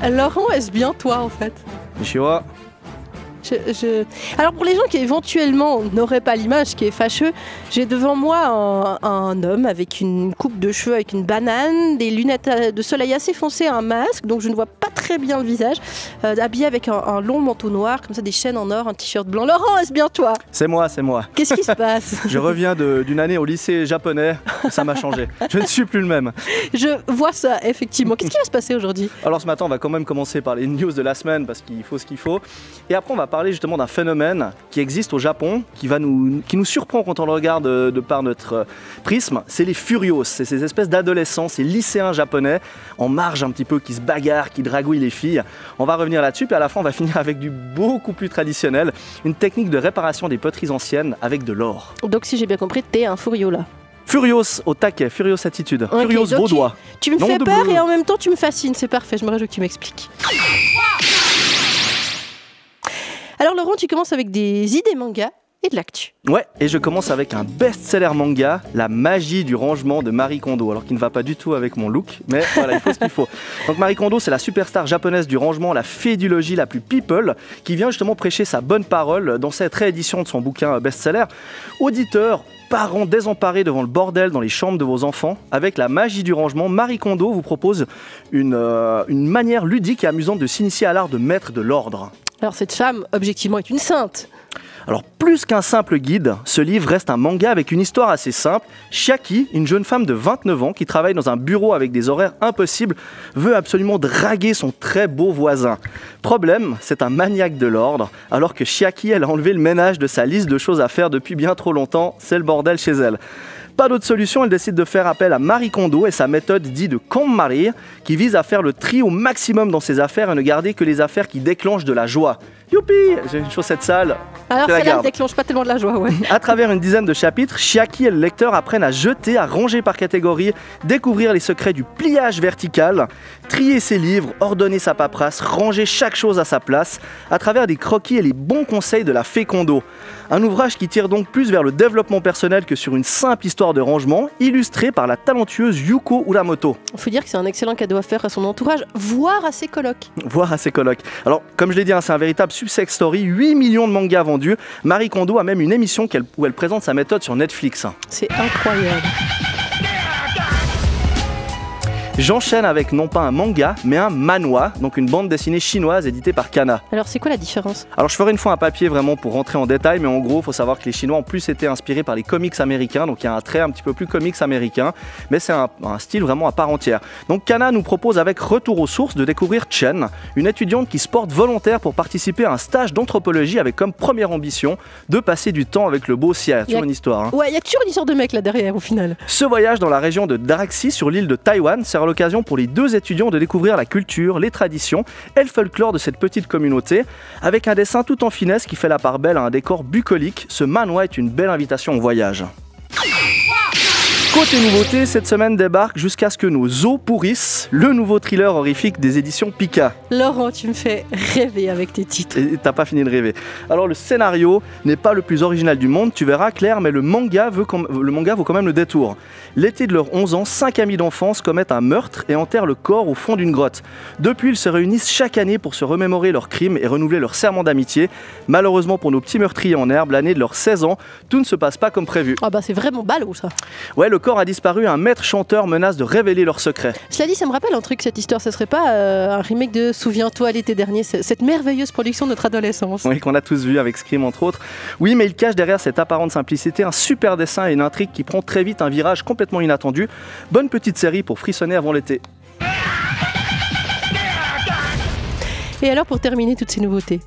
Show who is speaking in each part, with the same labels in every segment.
Speaker 1: Laurent, est-ce bien toi en fait?
Speaker 2: Konnichiwa.
Speaker 1: Alors pour les gens qui éventuellement n'auraient pas l'image, ce qui est fâcheux, j'ai devant moi un homme avec une coupe de cheveux, avec une banane, des lunettes de soleil assez foncées, un masque, donc je ne vois pas très bien le visage, habillé avec un long manteau noir, comme ça des chaînes en or, un t-shirt blanc. Laurent, est-ce bien toi?
Speaker 2: C'est moi, c'est moi.
Speaker 1: Qu'est-ce qui se passe?
Speaker 2: Je reviens d'une année au lycée japonais, ça m'a changé. Je ne suis plus le même.
Speaker 1: Je vois ça, effectivement. Qu'est-ce qui va se passer aujourd'hui?
Speaker 2: Alors ce matin, on va quand même commencer par les news de la semaine, parce qu'il faut ce qu'il faut. Et après, on va parler justement d'un phénomène qui existe au Japon, qui nous surprend quand on le regarde de par notre prisme. C'est les furios, c'est ces espèces d'adolescents, ces lycéens japonais, en marge un petit peu, qui se bagarrent, qui dragouillent les filles. On va revenir là-dessus, puis à la fin, on va finir avec du beaucoup plus traditionnel, une technique de réparation des poteries anciennes avec de l'or.
Speaker 1: Donc si j'ai bien compris, t'es un furio là.
Speaker 2: Furios au taquet, Furios attitude,
Speaker 1: Okay,
Speaker 2: Furios vaudois.
Speaker 1: Tu me
Speaker 2: Nom
Speaker 1: fais
Speaker 2: de
Speaker 1: peur
Speaker 2: bleu.
Speaker 1: et en même temps tu me fascines, c'est parfait, je me réjouis que tu m'expliques. Alors Laurent, tu commences avec des idées manga et de l'actu.
Speaker 2: Ouais, et je commence avec un best-seller manga, La magie du rangement de Marie Kondo, alors qui ne va pas du tout avec mon look, mais voilà, il faut ce qu'il faut. Donc Marie Kondo, c'est la superstar japonaise du rangement, la fée du logis la plus people, qui vient justement prêcher sa bonne parole dans cette réédition de son bouquin best-seller. Auditeurs, parents désemparés devant le bordel dans les chambres de vos enfants, avec la magie du rangement, Marie Kondo vous propose une manière ludique et amusante de s'initier à l'art de mettre de l'ordre.
Speaker 1: Alors cette femme, objectivement, est une sainte.
Speaker 2: Alors plus qu'un simple guide, ce livre reste un manga avec une histoire assez simple. Chiaki, une jeune femme de 29 ans qui travaille dans un bureau avec des horaires impossibles, veut absolument draguer son très beau voisin. Problème, c'est un maniaque de l'ordre, alors que Chiaki, elle a enlevé le ménage de sa liste de choses à faire depuis bien trop longtemps, c'est le bordel chez elle. Pas d'autre solution, elle décide de faire appel à Marie Kondo et sa méthode dite de KonMari, qui vise à faire le tri au maximum dans ses affaires et ne garder que les affaires qui déclenchent de la joie. Youpi, j'ai une chaussette sale.
Speaker 1: Alors
Speaker 2: je la
Speaker 1: celle-là ne
Speaker 2: garde.
Speaker 1: déclenche pas tellement de la joie, ouais.
Speaker 2: À travers une dizaine de chapitres, Chiaki et le lecteur apprennent à jeter, à ranger par catégorie, découvrir les secrets du pliage vertical, trier ses livres, ordonner sa paperasse, ranger chaque chose à sa place, à travers des croquis et les bons conseils de la fée Kondo. Un ouvrage qui tire donc plus vers le développement personnel que sur une simple histoire de rangement, illustré par la talentueuse Yuko Uramoto.
Speaker 1: Il faut dire que c'est un excellent cadeau à faire à son entourage, voire à ses colocs.
Speaker 2: Voire à ses colocs. Alors, comme je l'ai dit, c'est un véritable success story, 8 millions de mangas vendus. Marie Kondo a même une émission où elle présente sa méthode sur Netflix.
Speaker 1: C'est incroyable.
Speaker 2: J'enchaîne avec non pas un manga, mais un manhwa, donc une bande dessinée chinoise éditée par Kana.
Speaker 1: Alors c'est quoi la différence?
Speaker 2: Alors je ferai une fois un papier vraiment pour rentrer en détail, mais en gros, il faut savoir que les Chinois ont plus été inspirés par les comics américains, donc il y a un trait un petit peu plus comics américain, mais c'est un style vraiment à part entière. Donc Kana nous propose avec Retour aux sources de découvrir Chen, une étudiante qui se porte volontaire pour participer à un stage d'anthropologie avec comme première ambition de passer du temps avec le beau ciel. Toujours une histoire. Hein.
Speaker 1: Ouais, il y a toujours une histoire de mec là derrière au final.
Speaker 2: Ce voyage dans la région de Daraxi sur l'île de Taïwan sert l'occasion pour les deux étudiants de découvrir la culture, les traditions et le folklore de cette petite communauté. Avec un dessin tout en finesse qui fait la part belle à un décor bucolique, ce manhwa est une belle invitation au voyage. Côté nouveauté, cette semaine débarque Jusqu'à ce que nos os pourrissent, le nouveau thriller horrifique des éditions Pika.
Speaker 1: Laurent, tu me fais rêver avec tes titres.
Speaker 2: Et t'as pas fini de rêver. Alors le scénario n'est pas le plus original du monde, tu verras Claire, mais le manga vaut quand même le détour. L'été de leurs 11 ans, 5 amis d'enfance commettent un meurtre et enterrent le corps au fond d'une grotte. Depuis, ils se réunissent chaque année pour se remémorer leurs crimes et renouveler leur serment d'amitié. Malheureusement pour nos petits meurtriers en herbe, l'année de leurs 16 ans, tout ne se passe pas comme prévu.
Speaker 1: Ah bah c'est vraiment ballot ça.
Speaker 2: Ouais, le corps a disparu, un maître chanteur menace de révéler leurs secrets.
Speaker 1: Cela dit, ça me rappelle un truc, cette histoire. Ce serait pas un remake de Souviens-toi l'été dernier, cette merveilleuse production de notre adolescence.
Speaker 2: Oui, qu'on a tous vu avec Scream entre autres. Oui, mais il cache derrière cette apparente simplicité un super dessin et une intrigue qui prend très vite un virage complètement inattendu. Bonne petite série pour frissonner avant l'été.
Speaker 1: Et alors pour terminer toutes ces nouveautés?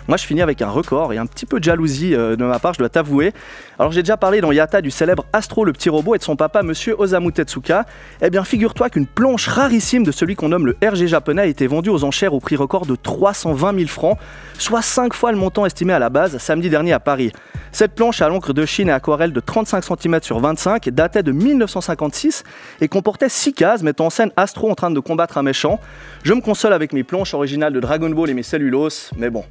Speaker 2: Moi, je finis avec un record et un petit peu de jalousie de ma part, je dois t'avouer. Alors, j'ai déjà parlé dans Yata du célèbre Astro le petit robot et de son papa, monsieur Osamu Tezuka. Eh bien, figure-toi qu'une planche rarissime de celui qu'on nomme le RG japonais a été vendue aux enchères au prix record de 320 000 francs, soit 5 fois le montant estimé à la base, samedi dernier à Paris. Cette planche à l'encre de Chine et aquarelle de 35 cm sur 25 datait de 1956 et comportait 6 cases mettant en scène Astro en train de combattre un méchant. Je me console avec mes planches originales de Dragon Ball et mes celluloses, mais bon,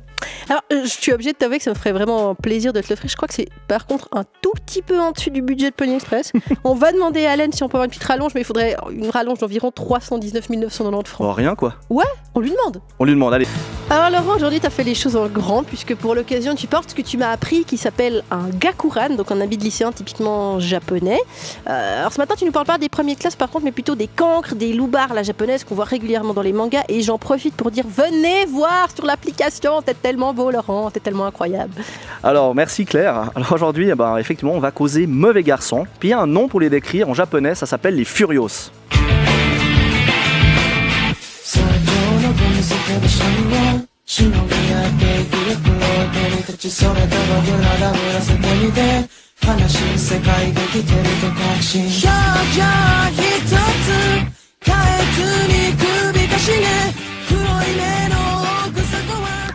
Speaker 1: Alors, je suis obligée de t'avouer que ça me ferait vraiment plaisir de te l'offrir. Je crois que c'est par contre un tout petit peu en dessus du budget de Pony Express. On va demander à Alain si on peut avoir une petite rallonge, mais il faudrait une rallonge d'environ 319 990 francs.
Speaker 2: Oh, rien quoi.
Speaker 1: Ouais, on lui demande.
Speaker 2: On lui demande, allez.
Speaker 1: Alors Laurent, aujourd'hui tu as fait les choses en grand, puisque pour l'occasion tu portes ce que tu m'as appris qui s'appelle un gakuran, donc un habit de lycéen typiquement japonais. Alors ce matin tu nous parles pas des premières classes par contre, mais plutôt des cancres, des loupards la japonaise qu'on voit régulièrement dans les mangas, et j'en profite pour dire venez voir sur l'application, t'es tellement beau Laurent, t'es tellement incroyable.
Speaker 2: Alors merci Claire. Alors aujourd'hui, effectivement, on va causer mauvais garçons. Puis il y a un nom pour les décrire en japonais, ça s'appelle les Furios.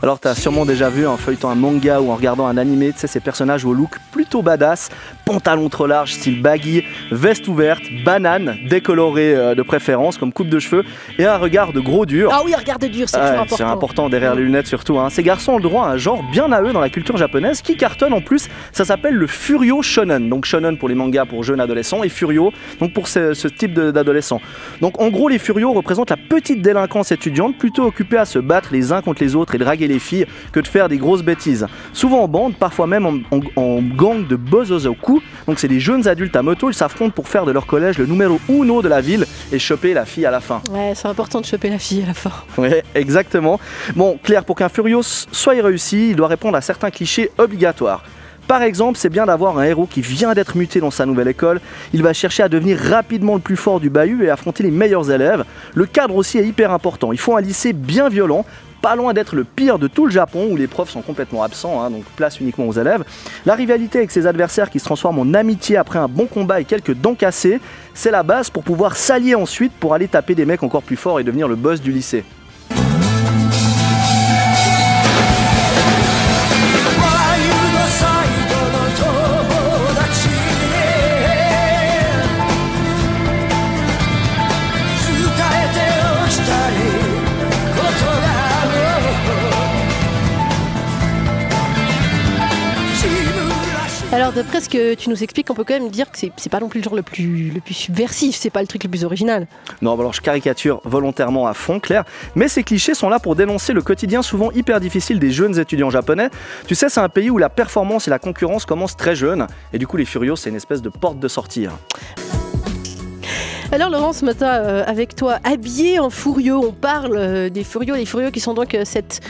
Speaker 2: Alors t'as sûrement déjà vu en feuilletant un manga ou en regardant un animé, tu sais, ces personnages au look plutôt badass, pantalon trop large style baggy, veste ouverte, banane décolorée de préférence comme coupe de cheveux et un regard de gros dur.
Speaker 1: Ah oui, un regard de dur, c'est toujours important.
Speaker 2: C'est important derrière les lunettes surtout. Ces garçons ont le droit à un genre bien à eux dans la culture japonaise qui cartonne en plus. Ça s'appelle le Furio Shonen. Donc Shonen pour les mangas pour jeunes adolescents et Furio donc pour ce type d'adolescents. Donc en gros les Furios représentent la petite délinquance étudiante plutôt occupée à se battre les uns contre les autres et draguer les filles que de faire des grosses bêtises. Souvent en bande, parfois même en gang de bozozoku. Donc c'est des jeunes adultes à moto, ils s'affrontent pour faire de leur collège le numéro uno de la ville et choper la fille à la fin.
Speaker 1: Ouais, c'est important de choper la fille à la fin.
Speaker 2: Ouais, exactement. Bon, Claire, pour qu'un Furios soit réussi, il doit répondre à certains clichés obligatoires. Par exemple, c'est bien d'avoir un héros qui vient d'être muté dans sa nouvelle école. Il va chercher à devenir rapidement le plus fort du bahut et affronter les meilleurs élèves. Le cadre aussi est hyper important. Il faut un lycée bien violent, pas loin d'être le pire de tout le Japon où les profs sont complètement absents, donc place uniquement aux élèves. La rivalité avec ses adversaires qui se transforme en amitié après un bon combat et quelques dents cassées, c'est la base pour pouvoir s'allier ensuite pour aller taper des mecs encore plus forts et devenir le boss du lycée.
Speaker 1: Alors d'après ce que tu nous expliques, on peut quand même dire que c'est pas non plus le genre le plus subversif, c'est pas le truc le plus original.
Speaker 2: Non, alors je caricature volontairement à fond, Claire, mais ces clichés sont là pour dénoncer le quotidien souvent hyper difficile des jeunes étudiants japonais. Tu sais, c'est un pays où la performance et la concurrence commencent très jeunes, et du coup les Furios, c'est une espèce de porte de sortie.
Speaker 1: Alors Laurent, ce matin avec toi, habillé en Furio, on parle des Furios, les Furios qui sont donc cette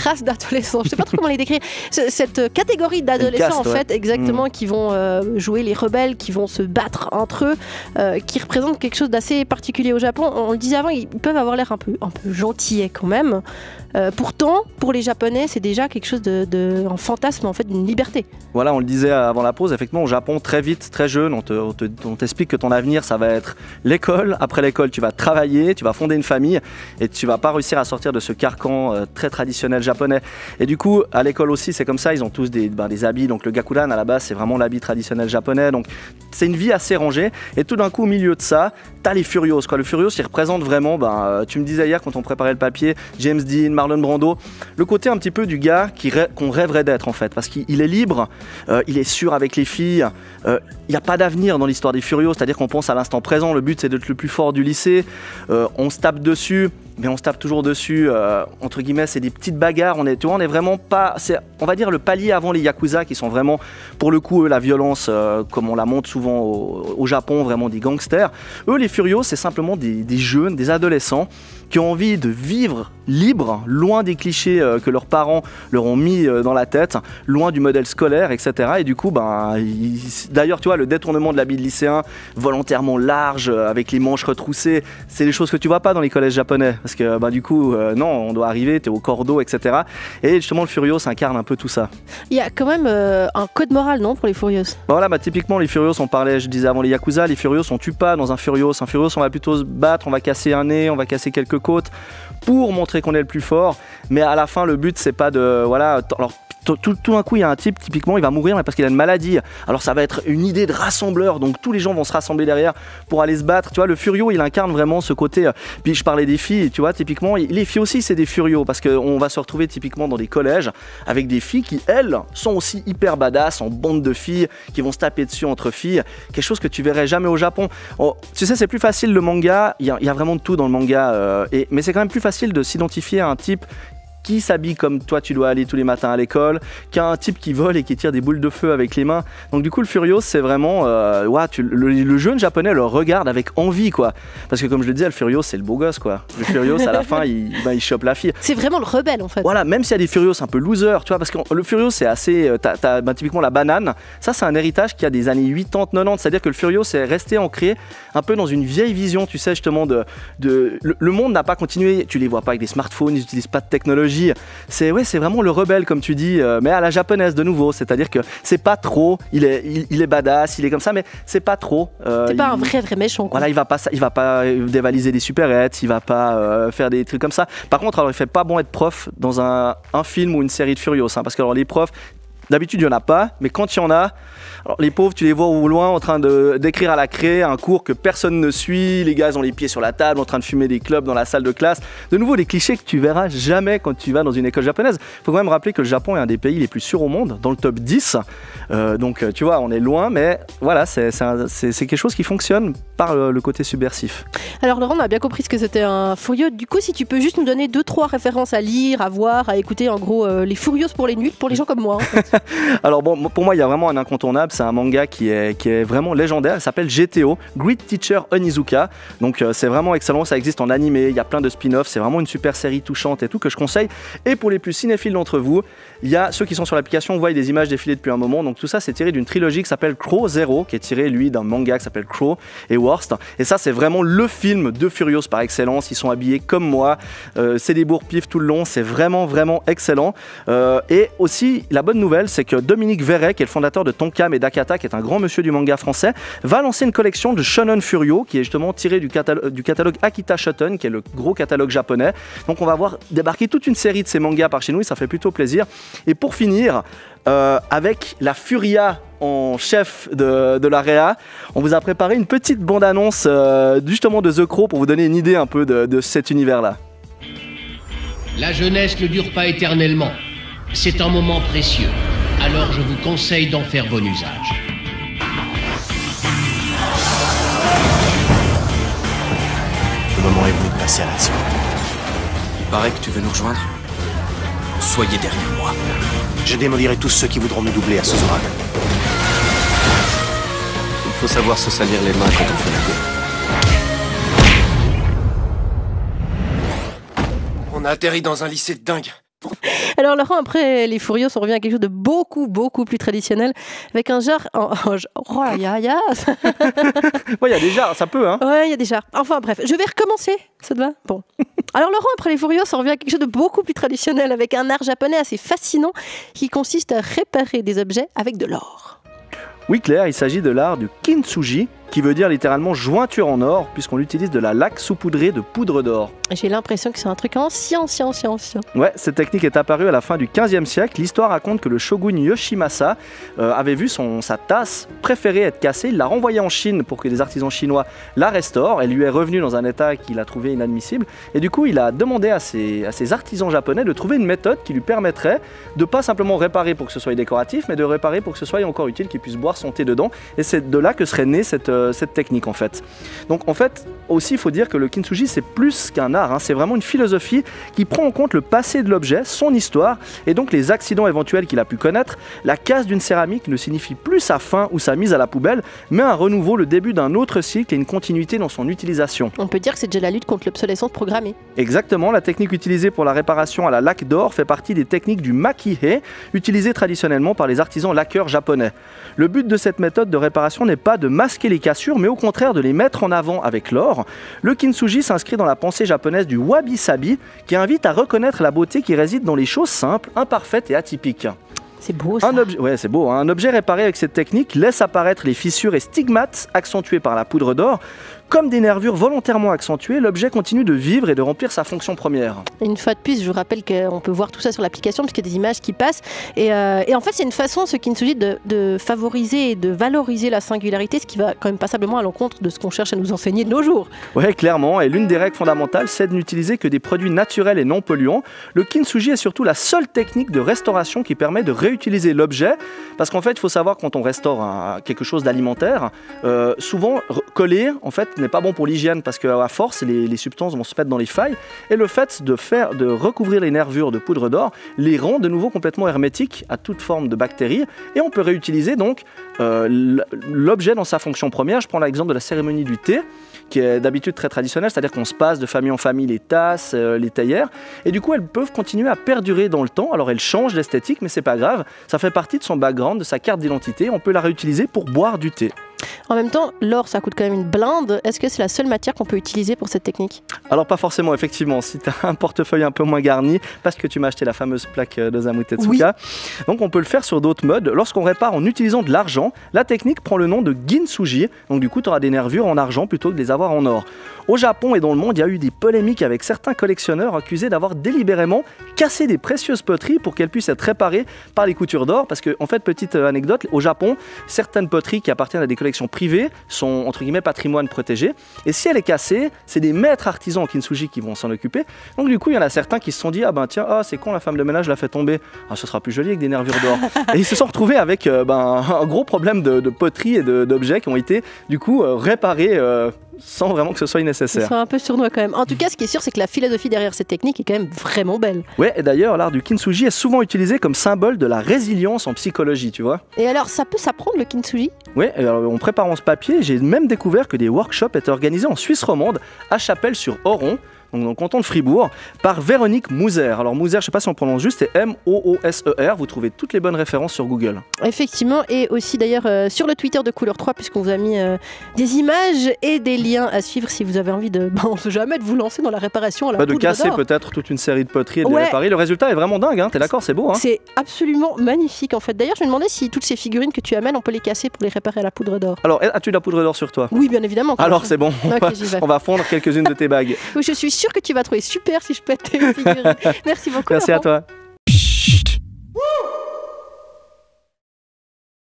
Speaker 1: race d'adolescents, je sais pas trop comment les décrire, cette catégorie d'adolescents en fait, exactement, qui vont jouer les rebelles, qui vont se battre entre eux, qui représentent quelque chose d'assez particulier au Japon. On le disait avant, ils peuvent avoir l'air un peu gentillets quand même. Pourtant, pour les Japonais, c'est déjà quelque chose un fantasme en fait d'une liberté.
Speaker 2: Voilà, on le disait avant la pause, effectivement, au Japon, très vite, très jeune, on t'explique que ton avenir, ça va être l'école. Après l'école, tu vas travailler, tu vas fonder une famille et tu vas pas réussir à sortir de ce carcan très traditionnel japonais. Et du coup, à l'école aussi, c'est comme ça, ils ont tous des habits. Donc le gakuran, à la base, c'est vraiment l'habit traditionnel japonais. Donc c'est une vie assez rangée. Et tout d'un coup, au milieu de ça, t'as les Furios, quoi. Le Furios, il représente vraiment, tu me disais hier quand on préparait le papier, James Dean, Marlon Brando, le côté un petit peu du gars qu'on rêverait d'être en fait, parce qu'il est libre, il est sûr avec les filles, il n'y a pas d'avenir dans l'histoire des Furios, c'est-à-dire qu'on pense à l'instant présent, le but c'est d'être le plus fort du lycée, on se tape dessus, mais on se tape toujours dessus, entre guillemets, c'est des petites bagarres, on est vraiment pas, on va dire le palier avant les Yakuza qui sont vraiment, pour le coup, eux, la violence, comme on la montre souvent au Japon, vraiment des gangsters. Eux, les Furios, c'est simplement des jeunes, des adolescents qui ont envie de vivre libre, loin des clichés que leurs parents leur ont mis dans la tête, loin du modèle scolaire, etc. Et du coup, d'ailleurs, tu vois, le détournement de l'habit de lycéen, volontairement large, avec les manches retroussées, c'est des choses que tu vois pas dans les collèges japonais. Parce que du coup, non, on doit arriver, t'es au cordeau, etc. Et justement, le Furios incarne un peu tout ça.
Speaker 1: Il y a quand même un code moral, non, pour les Furios?
Speaker 2: Voilà, typiquement, les Furios, on parlait, je disais avant les Yakuza, les Furios, on tue pas dans un Furios. Un Furios, on va plutôt se battre, on va casser un nez, on va casser quelques côtes pour montrer qu'on est le plus fort. Mais à la fin, le but, c'est pas de... Voilà, alors, tout d'un coup, il y a un type, typiquement, il va mourir mais parce qu'il a une maladie. Alors ça va être une idée de rassembleur, donc tous les gens vont se rassembler derrière pour aller se battre. Tu vois, le Furio, il incarne vraiment ce côté. Puis je parlais des filles, tu vois, typiquement, les filles aussi, c'est des Furios parce qu'on va se retrouver typiquement dans des collèges avec des filles qui, elles, sont aussi hyper badass, en bande de filles qui vont se taper dessus entre filles. Quelque chose que tu verrais jamais au Japon. Oh, tu sais, c'est plus facile le manga, il y a vraiment de tout dans le manga, mais c'est quand même plus facile de s'identifier à un type qui s'habille comme toi tu dois aller tous les matins à l'école, qu'à un type qui vole et qui tire des boules de feu avec les mains. Donc du coup le Furios c'est vraiment le jeune japonais le regarde avec envie quoi, parce que comme je le disais, le Furios c'est le beau gosse quoi. Le Furios à la fin il chope la fille.
Speaker 1: C'est vraiment le rebelle en fait.
Speaker 2: Voilà, même s'il y a des Furios un peu losers, tu vois, parce que le Furios c'est assez t'as typiquement la banane, ça c'est un héritage qui a des années 80, 90, c'est-à-dire que le Furios est resté ancré un peu dans une vieille vision, tu sais justement le monde n'a pas continué, tu les vois pas avec des smartphones, ils n'utilisent pas de technologie. C'est vraiment le rebelle comme tu dis, mais à la japonaise de nouveau, c'est-à-dire que c'est pas trop, il est badass, il est comme ça, mais c'est pas trop.
Speaker 1: C'est pas un vrai méchant. Quoi.
Speaker 2: Voilà, il va pas dévaliser des supérettes, il va pas faire des trucs comme ça. Par contre, alors il fait pas bon être prof dans un film ou une série de Furios, hein, parce que alors les profs, d'habitude il y en a pas, mais quand il y en a, alors les pauvres, tu les vois au loin en train d'écrire à la craie un cours que personne ne suit, les gars ils ont les pieds sur la table en train de fumer des clubs dans la salle de classe. De nouveau des clichés que tu verras jamais quand tu vas dans une école japonaise. Il faut quand même rappeler que le Japon est un des pays les plus sûrs au monde, dans le top 10. Donc tu vois, on est loin, mais voilà, c'est quelque chose qui fonctionne par le côté subversif.
Speaker 1: Alors Laurent, on a bien compris ce que c'était un Furio. Du coup, si tu peux juste nous donner 2-3 références à lire, à voir, à écouter, en gros, les Furios pour les nuls, pour les gens comme moi. En fait.
Speaker 2: Alors bon, pour moi, il y a vraiment un incontournable. C'est un manga qui est vraiment légendaire. Il s'appelle GTO, Great Teacher Onizuka. Donc c'est vraiment excellent. Ça existe en animé. Il y a plein de spin-offs. C'est vraiment une super série touchante et tout que je conseille. Et pour les plus cinéphiles d'entre vous, il y a ceux qui sont sur l'application, voient des images défiler depuis un moment. Donc tout ça, c'est tiré d'une trilogie qui s'appelle Crow Zero, qui est tiré lui d'un manga qui s'appelle Crow et Worst. Et ça, c'est vraiment le film de Furios par excellence. Ils sont habillés comme moi. C'est des bourre-pif tout le long. C'est vraiment excellent. Et aussi, la bonne nouvelle, c'est que Dominique Verret, qui est le fondateur de Tonkam et d'Akata, qui est un grand monsieur du manga français, va lancer une collection de Shonen Furio, qui est justement tirée du catalogue Akita Shoten, qui est le gros catalogue japonais. Donc on va voir débarquer toute une série de ces mangas par chez nous et ça fait plutôt plaisir. Et pour finir, avec la Furia en chef de l'AREA, on vous a préparé une petite bande-annonce justement de The Crow pour vous donner une idée un peu de cet univers-là.
Speaker 3: La jeunesse ne dure pas éternellement. C'est un moment précieux. Alors je vous conseille d'en faire bon usage.
Speaker 4: Le moment est venu de passer à l'action.
Speaker 5: Il paraît que tu veux nous rejoindre. Soyez derrière moi.
Speaker 4: Je démolirai tous ceux qui voudront nous doubler à Suzuran.
Speaker 5: Il faut savoir se salir les mains quand on fait la guerre.
Speaker 4: On a atterri dans un lycée de dingue.
Speaker 1: Alors Laurent, après les Furios, on revient à quelque chose de beaucoup plus traditionnel, avec un genre... Oh, il y a des
Speaker 2: genres, ça peut, hein.
Speaker 1: Ouais, il y a des genres. Enfin bref, je vais recommencer, ça te va? Bon. Alors Laurent, après les Furios, on revient à quelque chose de beaucoup plus traditionnel, avec un art japonais assez fascinant, qui consiste à réparer des objets avec de l'or.
Speaker 2: Oui Claire, il s'agit de l'art du kintsugi, qui veut dire littéralement jointure en or, puisqu'on utilise de la laque saupoudrée de poudre d'or.
Speaker 1: J'ai l'impression que c'est un truc ancien.
Speaker 2: Ouais, cette technique est apparue à la fin du 15e siècle. L'histoire raconte que le shogun Yoshimasa avait vu sa tasse préférée être cassée. Il l'a renvoyée en Chine pour que des artisans chinois la restaurent. Elle lui est revenue dans un état qu'il a trouvé inadmissible. Et du coup, il a demandé à ses artisans japonais de trouver une méthode qui lui permettrait de pas simplement réparer pour que ce soit décoratif, mais de réparer pour que ce soit encore utile, qu'il puisse boire son thé dedans. Et c'est de là que serait née cette technique en fait. Donc en fait, aussi il faut dire que le kintsugi c'est plus qu'un art, hein. C'est vraiment une philosophie qui prend en compte le passé de l'objet, son histoire et donc les accidents éventuels qu'il a pu connaître. La casse d'une céramique ne signifie plus sa fin ou sa mise à la poubelle, mais un renouveau, le début d'un autre cycle et une continuité dans son utilisation.
Speaker 1: On peut dire que c'est déjà la lutte contre l'obsolescence programmée.
Speaker 2: Exactement, la technique utilisée pour la réparation à la laque d'or fait partie des techniques du makihe, utilisées traditionnellement par les artisans laqueurs japonais. Le but de cette méthode de réparation n'est pas de masquer les cassures, mais au contraire de les mettre en avant avec l'or. Le kintsugi s'inscrit dans la pensée japonaise du wabi-sabi, qui invite à reconnaître la beauté qui réside dans les choses simples, imparfaites et atypiques.
Speaker 1: C'est beau ça.
Speaker 2: Ouais, c'est beau, hein. Un objet réparé avec cette technique laisse apparaître les fissures et stigmates accentués par la poudre d'or. comme des nervures volontairement accentuées, l'objet continue de vivre et de remplir sa fonction première.
Speaker 1: Et une fois de plus, je vous rappelle qu'on peut voir tout ça sur l'application parce qu'il y a des images qui passent. Et en fait, c'est une façon, ce Kintsugi, de favoriser et de valoriser la singularité, ce qui va quand même passablement à l'encontre de ce qu'on cherche à nous enseigner de nos jours.
Speaker 2: Ouais, clairement. Et l'une des règles fondamentales, c'est de n'utiliser que des produits naturels et non polluants. Le Kintsugi est surtout la seule technique de restauration qui permet de réutiliser l'objet. Parce qu'en fait, il faut savoir que quand on restaure quelque chose d'alimentaire, souvent coller en fait n'est pas bon pour l'hygiène parce qu'à force, les substances vont se mettre dans les failles. Et le fait de recouvrir les nervures de poudre d'or les rend de nouveau complètement hermétiques à toute forme de bactéries. Et on peut réutiliser donc l'objet dans sa fonction première. Je prends l'exemple de la cérémonie du thé, qui est d'habitude très traditionnelle, c'est-à-dire qu'on se passe de famille en famille les tasses, les théières, et du coup elles peuvent continuer à perdurer dans le temps. Alors elles changent l'esthétique, mais c'est pas grave, ça fait partie de son background, de sa carte d'identité, on peut la réutiliser pour boire du thé.
Speaker 1: En même temps, l'or, ça coûte quand même une blinde. Est-ce que c'est la seule matière qu'on peut utiliser pour cette technique?
Speaker 2: Alors pas forcément, effectivement. Si tu as un portefeuille un peu moins garni, parce que tu m'as acheté la fameuse plaque d'Osamu Tezuka, donc on peut le faire sur d'autres modes. Lorsqu'on répare en utilisant de l'argent, la technique prend le nom de Gintsugi. Donc du coup, tu auras des nervures en argent plutôt que de les avoir en or. Au Japon et dans le monde, il y a eu des polémiques avec certains collectionneurs accusés d'avoir délibérément cassé des précieuses poteries pour qu'elles puissent être réparées par les coutures d'or. Parce que, en fait, petite anecdote, au Japon, certaines poteries qui appartiennent à des collections privées sont, entre guillemets, patrimoine protégé. Et si elle est cassée, c'est des maîtres artisans en Kintsugi qui vont s'en occuper. Donc du coup, il y en a certains qui se sont dit, ah ben tiens, c'est con, la femme de ménage l'a fait tomber. Ah, ce sera plus joli avec des nervures d'or. Et ils se sont retrouvés avec un gros problème de poterie et d'objets qui ont été, du coup, réparés sans vraiment que ce soit nécessaire.
Speaker 1: C'est un peu sournois quand même. En tout cas, ce qui est sûr, c'est que la philosophie derrière cette technique est quand même vraiment belle.
Speaker 2: Ouais, et d'ailleurs, l'art du Kintsugi est souvent utilisé comme symbole de la résilience en psychologie, tu vois.
Speaker 1: Et alors, ça peut s'apprendre le Kintsugi?
Speaker 2: Oui, en préparant ce papier, j'ai même découvert que des workshops étaient organisés en Suisse romande, à Chapelle-sur-Oron, donc dans le canton de Fribourg, par Véronique Mouser. Alors Mouser, je ne sais pas si on prononce juste, c'est M-O-O-S-E-R. Vous trouvez toutes les bonnes références sur Google.
Speaker 1: Effectivement, et aussi d'ailleurs sur le Twitter de Couleur 3, puisqu'on vous a mis des images et des liens à suivre si vous avez envie de, on sait jamais, de vous lancer dans la réparation à la poudre d'or.
Speaker 2: De casser peut-être toute une série de poteries et de les réparer. Le résultat est vraiment dingue, hein. T'es d'accord, c'est beau. Hein.
Speaker 1: C'est absolument magnifique en fait. D'ailleurs, je me demandais si toutes ces figurines que tu amènes, on peut les casser pour les réparer à la poudre d'or.
Speaker 2: Alors, as-tu de la poudre d'or sur toi?
Speaker 1: Oui, bien évidemment.
Speaker 2: Alors c'est bon, on va fondre quelques-unes de tes bagues.
Speaker 1: Je suis sûre que tu vas trouver super si je peux être tes figurines. Merci beaucoup.
Speaker 2: Merci
Speaker 1: Laurent.
Speaker 2: à toi.